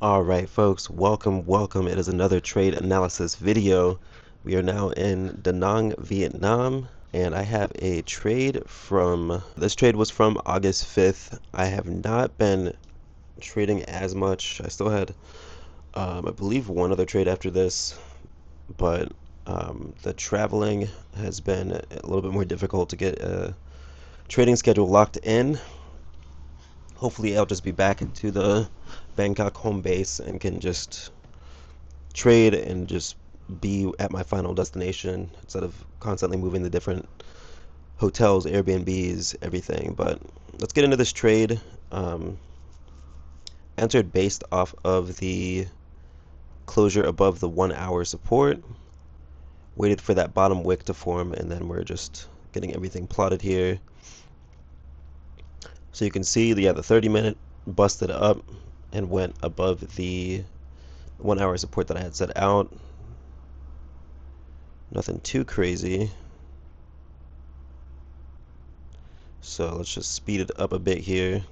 Alright folks, welcome. It is another trade analysis video. We are now in Da Nang, Vietnam, and I have a trade this trade was from August 5th. I have not been trading as much. I still had, I believe one other trade after this, but the traveling has been a little bit more difficult to get a trading schedule locked in. Hopefully I'll just be back into the Bangkok home base and can just trade and just be at my final destination instead of constantly moving to different hotels, Airbnbs, everything. But let's get into this trade. Entered based off of the closure above the 1 hour support. Waited for that bottom wick to form, and then we're just getting everything plotted here. So you can see the 30-minute busted up and went above the 1 hour support that I had set out. Nothing too crazy. So let's just speed it up a bit here.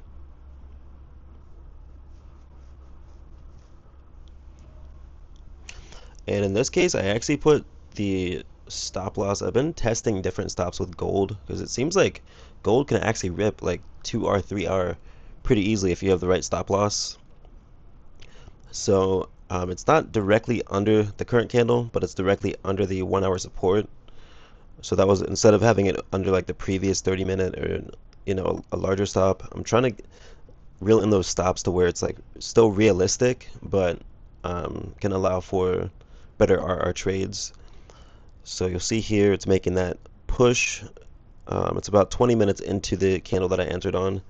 And in this case, I actually put the stop loss. I've been testing different stops with gold because it seems like gold can actually rip like 2R, 3R pretty easily if you have the right stop loss. So it's not directly under the current candle, but it's directly under the 1 hour support. So that was, instead of having it under like the previous 30-minute or a larger stop, I'm trying to reel in those stops to where it's like still realistic, but can allow for better RR trades. So you'll see here it's making that push. It's about 20 minutes into the candle that I entered on.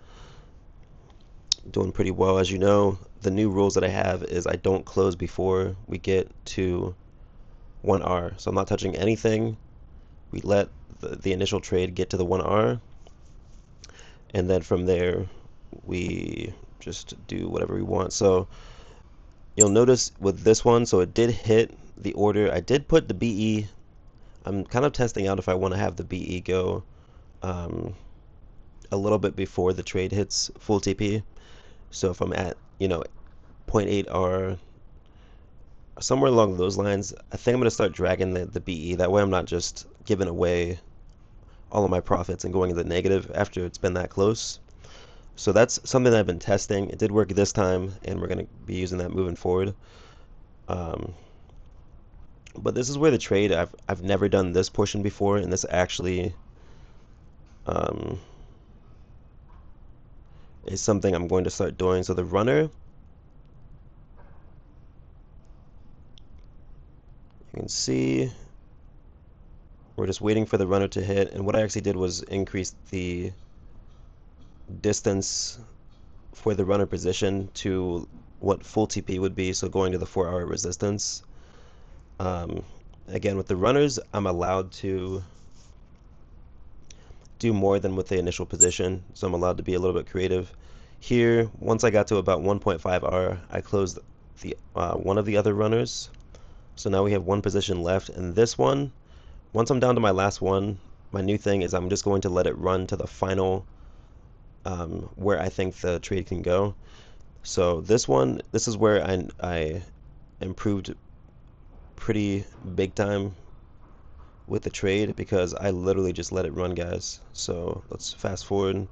Doing pretty well. As you know, the new rules that I have is I don't close before we get to 1R. So I'm not touching anything. We let the initial trade get to the 1R. And then from there, we just do whatever we want. So you'll notice with this one, so it did hit the order. I did put the BE. I'm kind of testing out if I want to have the BE go a little bit before the trade hits full TP. So if I'm at 0.8R, somewhere along those lines, I think I'm going to start dragging the BE. That way I'm not just giving away all of my profits and going into the negative after it's been that close. So that's something that I've been testing. It did work this time, and we're going to be using that moving forward. But this is where the trade, I've never done this portion before, and this actually is something I'm going to start doing. So the runner, you can see we're just waiting for the runner to hit, and what I actually did was increase the distance for the runner position to what full TP would be, so going to the 4-hour resistance. Again, with the runners, I'm allowed to do more than with the initial position, so I'm allowed to be a little bit creative. Here, once I got to about 1.5R, I closed the one of the other runners. So now we have one position left, and this one, once I'm down to my last one, my new thing is I'm just going to let it run to the final where I think the trade can go. So this is where I improved pretty big time with the trade because I literally just let it run, guys. So let's fast forward.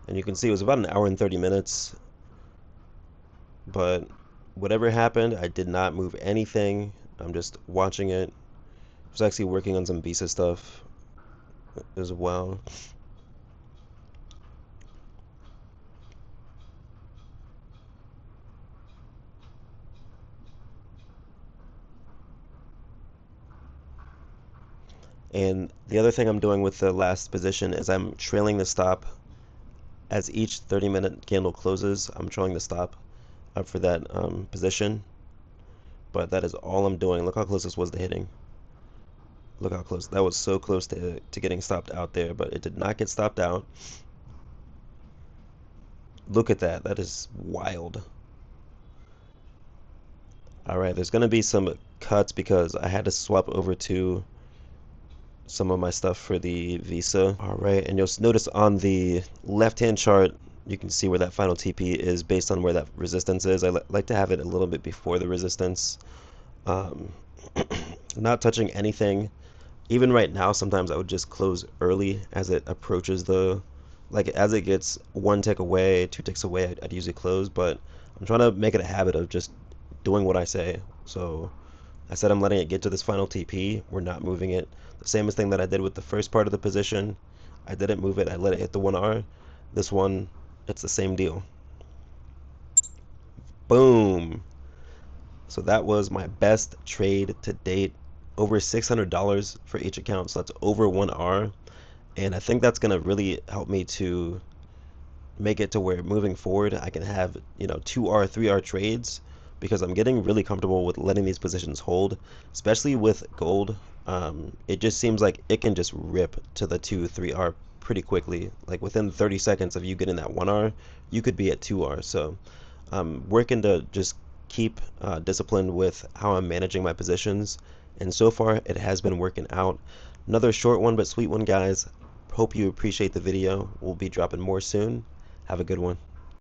And you can see it was about an hour and 30 minutes. But whatever happened, I did not move anything. I'm just watching it. I was actually working on some Visa stuff as well. And the other thing I'm doing with the last position is I'm trailing the stop as each 30-minute candle closes. I'm trailing the stop up for that position. But that is all I'm doing. Look how close this was to hitting. Look how close. That was so close to getting stopped out there, but it did not get stopped out. Look at that. That is wild. All right, there's going to be some cuts because I had to swap over to some of my stuff for the Visa. All right, and you'll notice on the left-hand chart, You can see where that final TP is based on where that resistance is. I like to have it a little bit before the resistance. Um, Not touching anything. Even right now, sometimes I would just close early as it approaches like as it gets one tick away, two ticks away, I'd usually close, but I'm trying to make it a habit of just doing what I say. So I said I'm letting it get to this final TP. We're not moving it. The same thing that I did with the first part of the position. I didn't move it. I let it hit the 1R. This one, it's the same deal. Boom. So that was my best trade to date. Over $600 for each account. So that's over 1R. And I think that's going to really help me to make it to where moving forward I can have, 2R, 3R trades because I'm getting really comfortable with letting these positions hold, especially with gold. It just seems like it can just rip to the 2, 3R pretty quickly. Like within 30 seconds of you getting that 1R, you could be at 2R. So I'm working to just keep disciplined with how I'm managing my positions. And so far, it has been working out. Another short one but sweet one, guys. Hope you appreciate the video. We'll be dropping more soon. Have a good one.